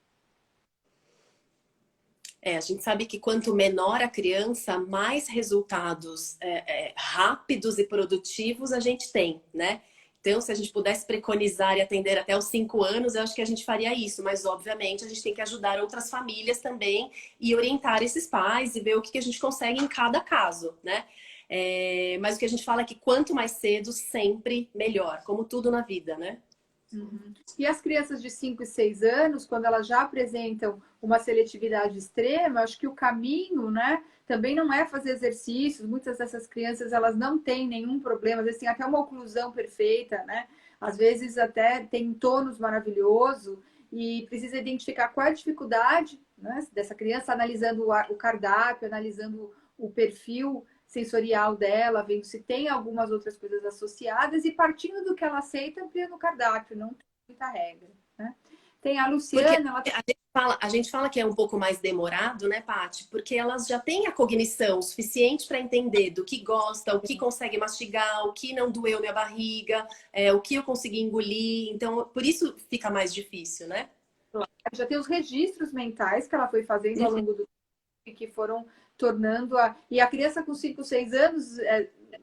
A gente sabe que quanto menor a criança, mais resultados rápidos e produtivos a gente tem, né? Então, se a gente pudesse preconizar e atender até os 5 anos, eu acho que a gente faria isso. Mas, obviamente, a gente tem que ajudar outras famílias também e orientar esses pais e ver o que a gente consegue em cada caso, né? Mas o que a gente fala é que quanto mais cedo, sempre melhor, como tudo na vida, né? Uhum. E as crianças de 5 e 6 anos, quando elas já apresentam uma seletividade extrema, acho que o caminho, né, também não é fazer exercícios. Muitas dessas crianças, elas não têm nenhum problema, às vezes tem até uma oclusão perfeita, né? Às vezes até tem tônus maravilhoso e precisa identificar qual é a dificuldade, né, dessa criança, analisando o cardápio, analisando o perfil sensorial dela, vendo se tem algumas outras coisas associadas e partindo do que ela aceita, ampliando o cardápio, não tem muita regra, né? Tem a Luciana... A gente fala que é um pouco mais demorado, né, Paty? Porque elas já têm a cognição suficiente para entender do que gosta, o que consegue mastigar, o que não doeu minha barriga, o que eu consegui engolir. Então, por isso fica mais difícil, né? Já tem os registros mentais que ela foi fazendo ao longo do tempo que foram tornando E a criança com 5, 6 anos,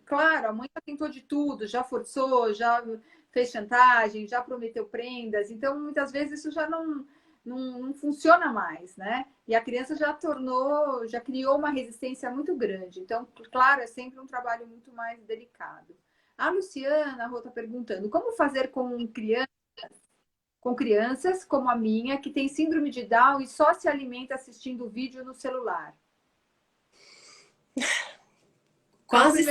claro, a mãe já tentou de tudo, já forçou, já fez chantagem, já prometeu prendas, então muitas vezes isso já não funciona mais, né? E a criança já criou uma resistência muito grande. Então, claro, é sempre um trabalho muito mais delicado. A Luciana está perguntando como fazer com crianças como a minha, que tem síndrome de Down e só se alimenta assistindo vídeo no celular. Quase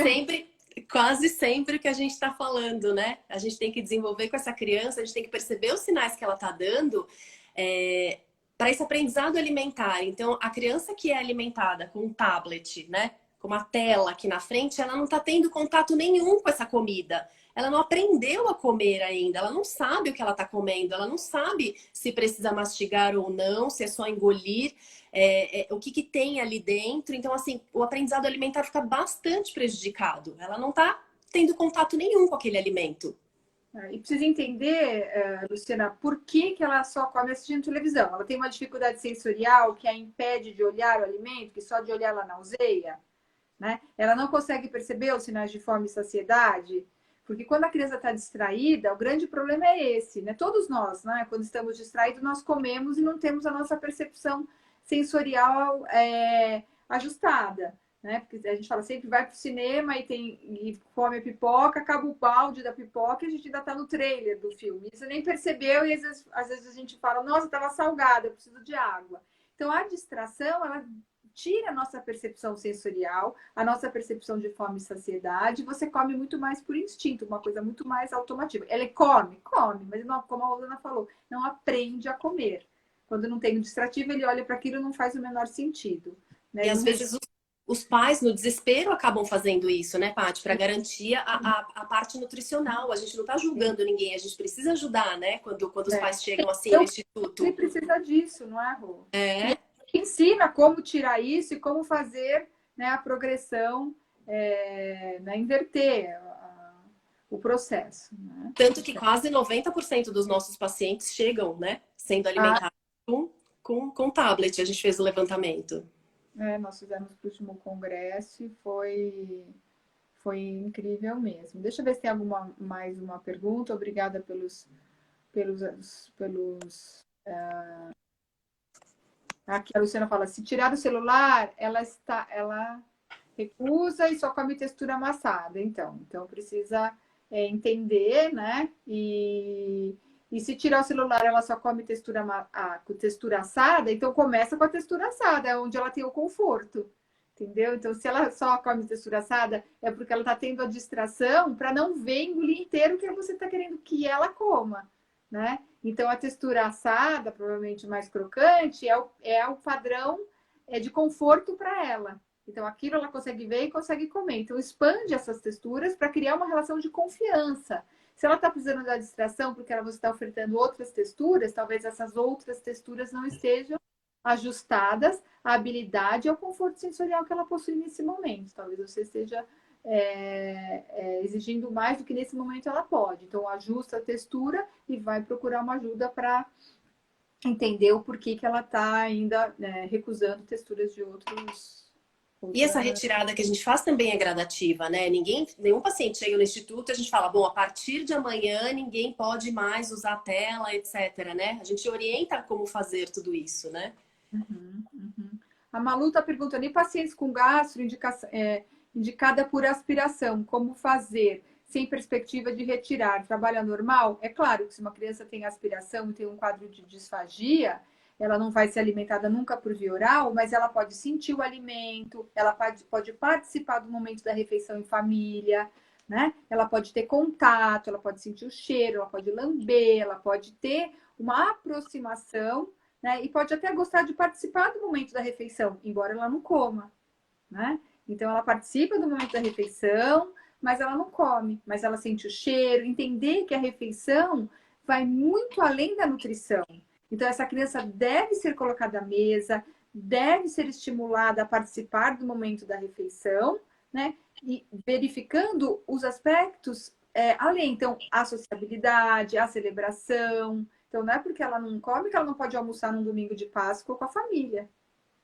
sempre o que a gente está falando, né? A gente tem que desenvolver com essa criança, a gente tem que perceber os sinais que ela está dando para esse aprendizado alimentar. Então, a criança que é alimentada com um tablet, né? Com uma tela aqui na frente, ela não está tendo contato nenhum com essa comida. Ela não aprendeu a comer ainda, ela não sabe o que ela está comendo, ela não sabe se precisa mastigar ou não, se é só engolir, o que tem ali dentro. Então, assim, o aprendizado alimentar fica bastante prejudicado. Ela não está tendo contato nenhum com aquele alimento. E precisa entender, Luciana, por que ela só come assistindo televisão. Ela tem uma dificuldade sensorial que a impede de olhar o alimento, que só de olhar ela nauseia, né? Ela não consegue perceber os sinais de fome e saciedade. Porque quando a criança está distraída, o grande problema é esse, né? Todos nós, né? Quando estamos distraídos, nós comemos e não temos a nossa percepção sensorial ajustada, né? Porque a gente fala sempre vai para o cinema e come a pipoca, acaba o balde da pipoca e a gente ainda está no trailer do filme. Você nem percebeu e às vezes a gente fala, nossa, estava salgada, eu preciso de água. Então a distração, ela tira a nossa percepção sensorial, a nossa percepção de fome e saciedade, você come muito mais por instinto, uma coisa muito mais automativa. Ele come, mas não, como a Rosana falou, não aprende a comer. Quando não tem o distrativo, ele olha para aquilo e não faz o menor sentido. Né? E às vezes os pais, no desespero, acabam fazendo isso, né, Paty? Para garantir a parte nutricional. A gente não está julgando ninguém, a gente precisa ajudar, né? Quando os pais chegam assim ao Então, ele instituto. precisa disso, não é, Rô? É. E ensina como tirar isso e como fazer, né, a progressão, né, inverter o processo. Né? Tanto que quase 90% dos nossos pacientes chegam, né, sendo Ah, alimentados com tablet. A gente fez o levantamento. nós fizemos o último congresso e foi incrível mesmo. Deixa eu ver se tem mais uma pergunta. Obrigada pelos. Aqui a Luciana fala: se tirar o celular, ela recusa e só come textura amassada. Então precisa entender, né? E se tirar o celular, ela só come textura assada, então começa com a textura assada, é onde ela tem o conforto. Entendeu? Então, se ela só come textura assada, é porque ela está tendo a distração para não ver engolir inteiro o que você está querendo que ela coma, né? Então, a textura assada, provavelmente mais crocante, é o padrão de conforto para ela. Então, aquilo ela consegue ver e consegue comer. Então, expande essas texturas para criar uma relação de confiança. Se ela está precisando da distração porque você está ofertando outras texturas, talvez essas outras texturas não estejam ajustadas à habilidade e ao conforto sensorial que ela possui nesse momento. Talvez você esteja exigindo mais do que nesse momento ela pode. Então, ajusta a textura e vai procurar uma ajuda para entender o porquê que ela está ainda recusando texturas de outros. E essa retirada que a gente faz também é gradativa, né? Nenhum paciente chega no instituto e a gente fala, bom, a partir de amanhã ninguém pode mais usar a tela, etc, né? A gente orienta como fazer tudo isso, né? Uhum. A Malu está perguntando, e pacientes com gastro indicada por aspiração, como fazer sem perspectiva de retirar? Trabalha normal? É claro que se uma criança tem aspiração e tem um quadro de disfagia, ela não vai ser alimentada nunca por via oral, mas ela pode sentir o alimento, ela pode participar do momento da refeição em família, né? Ela pode ter contato, ela pode sentir o cheiro, ela pode lamber, ela pode ter uma aproximação, né? E pode até gostar de participar do momento da refeição, embora ela não coma, né? Então ela participa do momento da refeição, mas ela não come, mas ela sente o cheiro, entender que a refeição vai muito além da nutrição. Então essa criança deve ser colocada à mesa, deve ser estimulada a participar do momento da refeição, né? E verificando os aspectos além, então a sociabilidade, a celebração. Então não é porque ela não come que ela não pode almoçar num domingo de Páscoa com a família.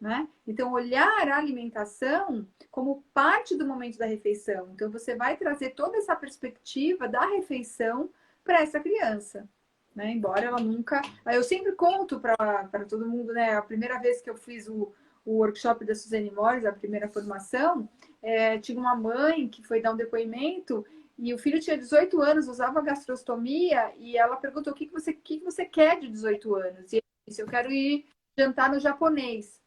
Né? Então, olhar a alimentação como parte do momento da refeição. Então, você vai trazer toda essa perspectiva da refeição para essa criança. Né? Embora ela nunca. Eu sempre conto para todo mundo, né? A primeira vez que eu fiz o workshop da Suzane Morris, a primeira formação, tinha uma mãe que foi dar um depoimento e o filho tinha 18 anos, usava gastrostomia, e ela perguntou: o que você quer de 18 anos? E ele disse: eu quero ir jantar no japonês.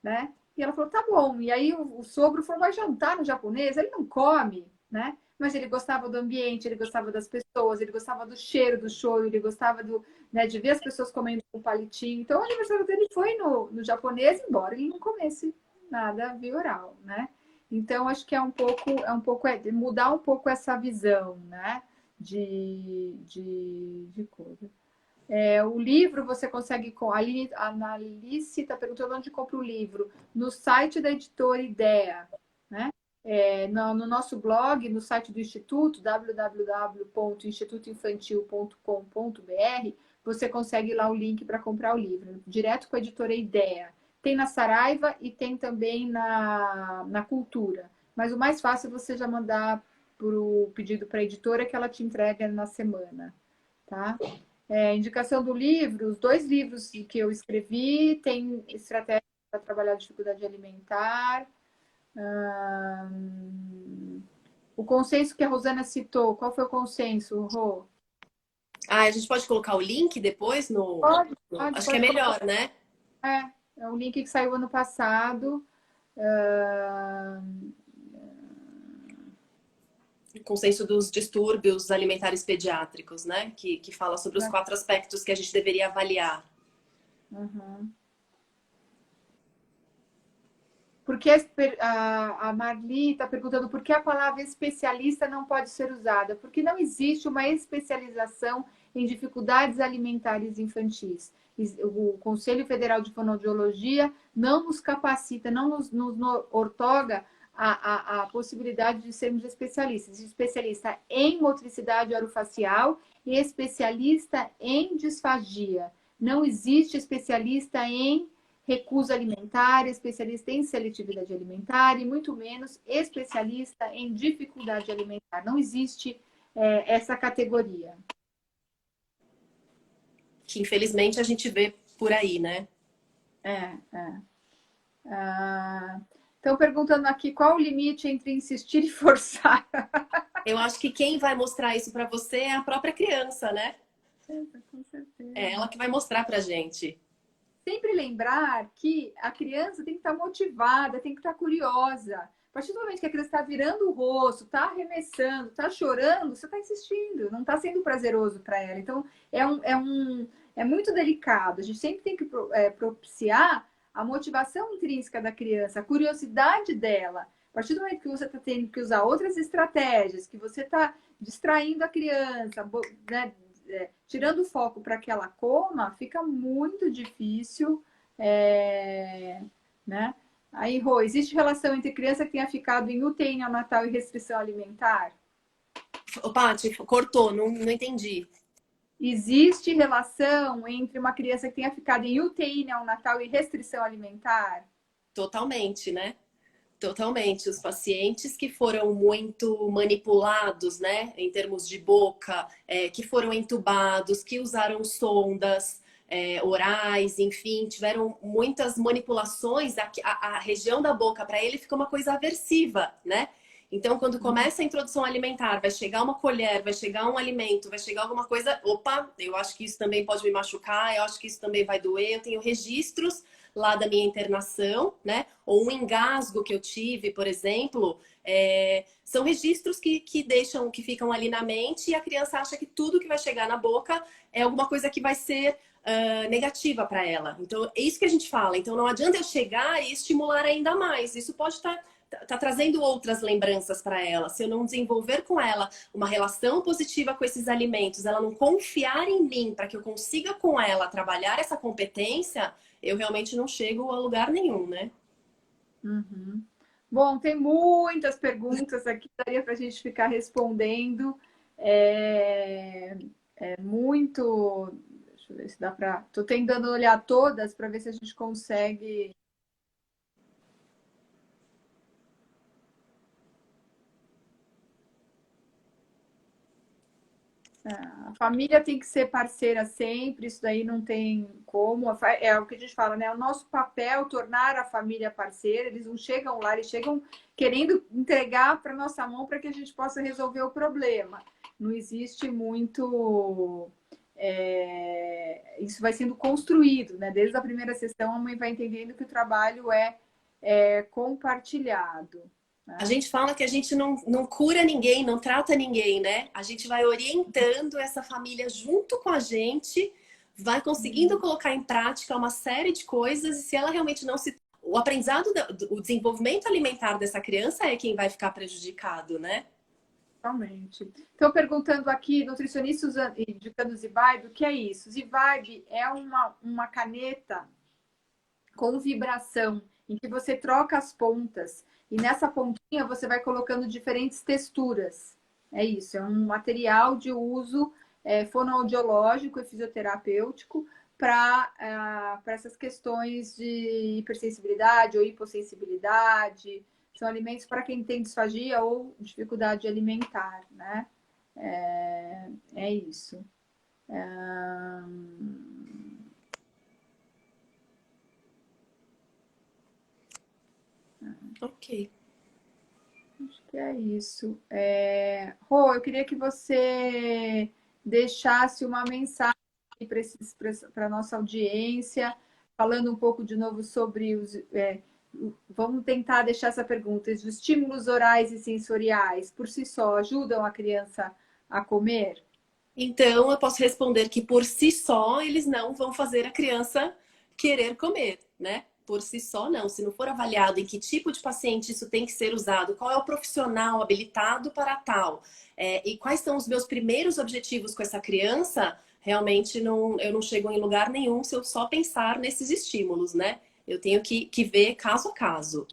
Né? E ela falou, tá bom. E aí o sogro falou, vai jantar no japonês? Ele não come, né? Mas ele gostava do ambiente, ele gostava das pessoas, ele gostava do cheiro do show, ele gostava de ver as pessoas comendo com palitinho. Então o aniversário dele foi no japonês, embora ele não comesse nada via oral, né? Então acho que é um pouco mudar um pouco essa visão, né? De coisa. O livro você consegue. A Analice está perguntando onde compra o livro. No site da editora Ideia. Né? No nosso blog, no site do Instituto, www.institutoinfantil.com.br, você consegue lá o link para comprar o livro, direto com a editora Ideia. Tem na Saraiva e tem também na Cultura. Mas o mais fácil é você já mandar o pedido para a editora que ela te entrega na semana. Tá? Indicação do livro, os 2 livros que eu escrevi, tem Estratégia para Trabalhar a Dificuldade Alimentar. O consenso que a Rosana citou, qual foi o consenso, Rô? A gente pode colocar o link depois no... Pode, Acho que é melhor, né? É um link que saiu ano passado. O consenso dos distúrbios alimentares pediátricos, né? Que fala sobre os 4 aspectos que a gente deveria avaliar. Uhum. porque a Marli está perguntando por que a palavra especialista não pode ser usada. Porque não existe uma especialização em dificuldades alimentares infantis. O Conselho Federal de Fonoaudiologia não nos capacita, não nos outorga a possibilidade de sermos especialistas. Especialista em motricidade orofacial e especialista em disfagia. Não existe especialista em recusa alimentar, especialista em seletividade alimentar e muito menos especialista em dificuldade alimentar. Não existe essa categoria. Que infelizmente a gente vê por aí, né? Estão perguntando aqui qual o limite entre insistir e forçar. Eu acho que quem vai mostrar isso para você é a própria criança, né? Com certeza. É ela que vai mostrar pra gente. Sempre lembrar que a criança tem que estar motivada, tem que estar curiosa. A partir do momento que a criança está virando o rosto, está arremessando, está chorando, você está insistindo, não está sendo prazeroso para ela. Então, é muito delicado. A gente sempre tem que propiciar a motivação intrínseca da criança, a curiosidade dela. A partir do momento que você está tendo que usar outras estratégias, que você está distraindo a criança, né, tirando o foco para que ela coma, fica muito difícil, né? Aí, Rô, existe relação entre criança que tenha ficado em UTI neonatal e restrição alimentar? Ô, Paty, cortou, não entendi. Existe relação entre uma criança que tenha ficado em UTI neonatal e restrição alimentar? Totalmente, né? Totalmente. Os pacientes que foram muito manipulados, né, em termos de boca, que foram entubados, que usaram sondas orais, enfim, tiveram muitas manipulações, a região da boca para ele fica uma coisa aversiva, né? Então, quando começa a introdução alimentar, vai chegar uma colher, vai chegar um alimento, vai chegar alguma coisa, opa, eu acho que isso também pode me machucar, eu acho que isso também vai doer, eu tenho registros lá da minha internação, né? Ou um engasgo que eu tive, por exemplo, são registros que ficam ali na mente e a criança acha que tudo que vai chegar na boca é alguma coisa que vai ser negativa para ela. Então, é isso que a gente fala. Então, não adianta eu chegar e estimular ainda mais. Isso pode estar trazendo outras lembranças para ela. Se eu não desenvolver com ela uma relação positiva com esses alimentos, ela não confiar em mim para que eu consiga com ela trabalhar essa competência, eu realmente não chego a lugar nenhum, né? Uhum. Bom, tem muitas perguntas aqui, daria para a gente ficar respondendo. Muito. Deixa eu ver se dá para. Estou tentando olhar todas para ver se a gente consegue. A família tem que ser parceira sempre, isso daí não tem como. É o que a gente fala, né? É o nosso papel tornar a família parceira. Eles não chegam lá, eles chegam querendo entregar para nossa mão para que a gente possa resolver o problema. Não existe muito. Isso vai sendo construído, né? Desde a primeira sessão, a mãe vai entendendo que o trabalho é compartilhado. A gente fala que a gente não cura ninguém, não trata ninguém, né? A gente vai orientando essa família junto com a gente, vai conseguindo colocar em prática uma série de coisas, e se ela realmente não se... O aprendizado, o desenvolvimento alimentar dessa criança é quem vai ficar prejudicado, né? Totalmente. Estão perguntando aqui, nutricionistas indicando Zivibe, o que é isso? Zivibe é uma caneta com vibração, em que você troca as pontas. E nessa pontinha você vai colocando diferentes texturas. É isso, é um material de uso fonoaudiológico e fisioterapêutico para essas questões de hipersensibilidade ou hipossensibilidade. São alimentos para quem tem disfagia ou dificuldade alimentar, né? É isso. Ok. Acho que é isso. Rô, eu queria que você deixasse uma mensagem para a nossa audiência, falando um pouco de novo sobre os. Vamos tentar deixar essa pergunta. Os estímulos orais e sensoriais, por si só, ajudam a criança a comer? Então, eu posso responder que por si só eles não vão fazer a criança querer comer, né? por si só, não. Se não for avaliado em que tipo de paciente isso tem que ser usado, qual é o profissional habilitado para tal, e quais são os meus primeiros objetivos com essa criança, realmente eu não chego em lugar nenhum se eu só pensar nesses estímulos, né? Eu tenho que ver caso a caso.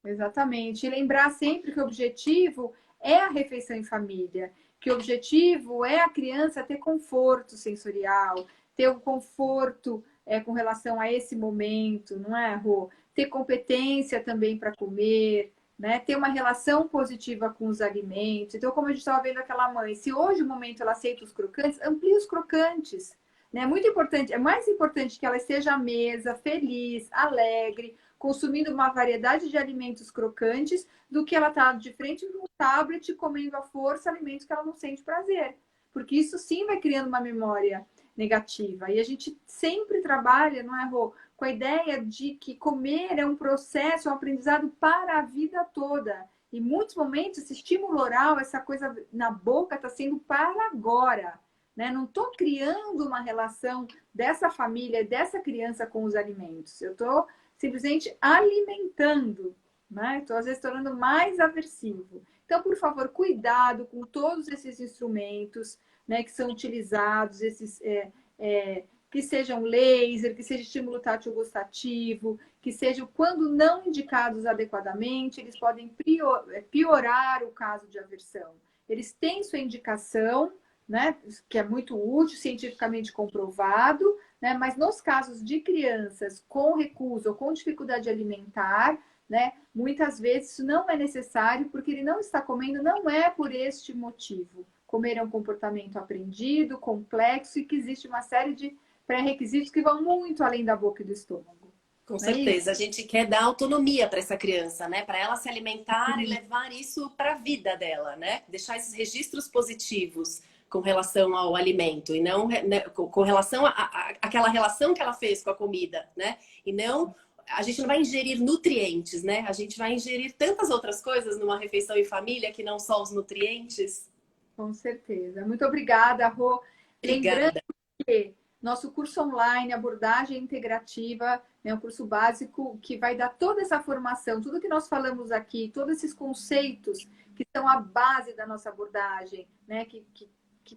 Exatamente. E lembrar sempre que o objetivo é a refeição em família, que o objetivo é a criança ter conforto sensorial, ter o conforto com relação a esse momento, não é, Rô? Ter competência também para comer, né? Ter uma relação positiva com os alimentos. Então, como a gente estava vendo aquela mãe, se hoje o momento ela aceita os crocantes, amplie os crocantes. Né? Muito importante, é mais importante que ela esteja à mesa, feliz, alegre, consumindo uma variedade de alimentos crocantes, do que ela estar de frente no tablet comendo à força alimentos que ela não sente prazer. Porque isso sim vai criando uma memória negativa. E a gente sempre trabalha, não é, Rô, com a ideia de que comer é um processo, é um aprendizado para a vida toda. Em muitos momentos, esse estímulo oral, essa coisa na boca, está sendo para agora. Né? Não estou criando uma relação dessa família, dessa criança com os alimentos. Eu estou simplesmente alimentando, né? Estou às vezes tornando mais aversivo. Então, por favor, cuidado com todos esses instrumentos, né, que são utilizados, esses que sejam laser, que seja estímulo tátil gustativo, que sejam, quando não indicados adequadamente, eles podem piorar o caso de aversão. Eles têm sua indicação, né, que é muito útil, cientificamente comprovado, né, mas nos casos de crianças com recusa ou com dificuldade alimentar, né, muitas vezes isso não é necessário, porque ele não está comendo, não é por este motivo. Comer é um comportamento aprendido, complexo, e que existe uma série de pré-requisitos que vão muito além da boca e do estômago. Com certeza, a gente quer dar autonomia para essa criança, né? Para ela se alimentar e levar isso para a vida dela, né? Deixar esses registros positivos com relação ao alimento e não, né, com relação àquela relação que ela fez com a comida, né? E não, a gente não vai ingerir nutrientes, né? A gente vai ingerir tantas outras coisas numa refeição em família que não só os nutrientes. Com certeza. Muito obrigada, Rô. Lembrando Obrigada. que nosso curso online, abordagem integrativa, é um curso básico que vai dar toda essa formação, tudo que nós falamos aqui, todos esses conceitos que são a base da nossa abordagem, né? Que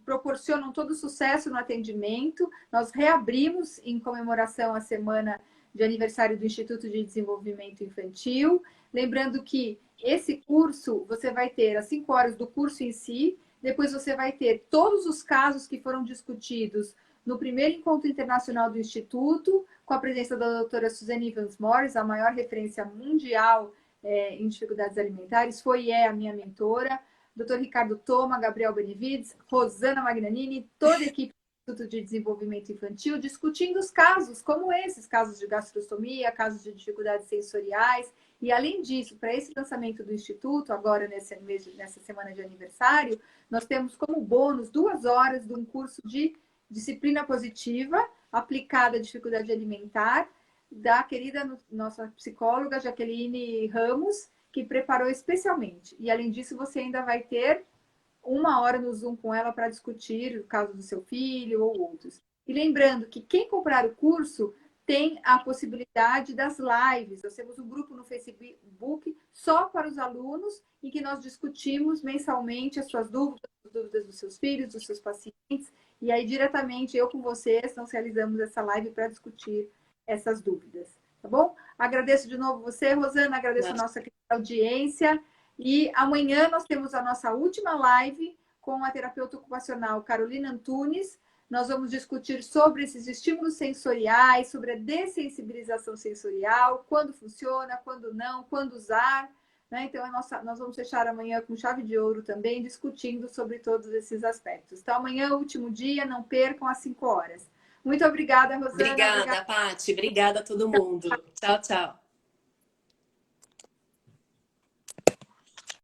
proporcionam todo o sucesso no atendimento. Nós reabrimos em comemoração à semana de aniversário do Instituto de Desenvolvimento Infantil. Lembrando que esse curso, você vai ter as 5 horas do curso em si, depois você vai ter todos os casos que foram discutidos no primeiro encontro internacional do Instituto, com a presença da doutora Suzane Evans Morris, a maior referência mundial em dificuldades alimentares, foi e é a minha mentora. Dr. Ricardo Toma, Gabriel Benevides, Rosana Magnanini, toda a equipe do Instituto de Desenvolvimento Infantil, discutindo os casos, como esses, casos de gastrostomia, casos de dificuldades sensoriais. E, além disso, para esse lançamento do Instituto, agora nessa semana de aniversário, nós temos como bônus 2 horas de um curso de disciplina positiva aplicada à dificuldade alimentar, da querida nossa psicóloga Jaqueline Ramos, que preparou especialmente. E, além disso, você ainda vai ter 1 hora no Zoom com ela para discutir o caso do seu filho ou outros. E lembrando que quem comprar o curso tem a possibilidade das lives. Nós temos um grupo no Facebook só para os alunos, em que nós discutimos mensalmente as suas dúvidas, as dúvidas dos seus filhos, dos seus pacientes. E aí, diretamente, eu com vocês, nós realizamos essa live para discutir essas dúvidas. Tá bom? Agradeço de novo você, Rosana, agradeço a nossa audiência. E amanhã nós temos a nossa última live com a terapeuta ocupacional Carolina Antunes. Nós vamos discutir sobre esses estímulos sensoriais, sobre a dessensibilização sensorial, quando funciona, quando não, quando usar. Né? Então, nós vamos fechar amanhã com chave de ouro também, discutindo sobre todos esses aspectos. Então, amanhã é o último dia, não percam às 5 horas. Muito obrigada, Rosana. Obrigada, Paty. Obrigada a todo mundo. Tchau, tchau.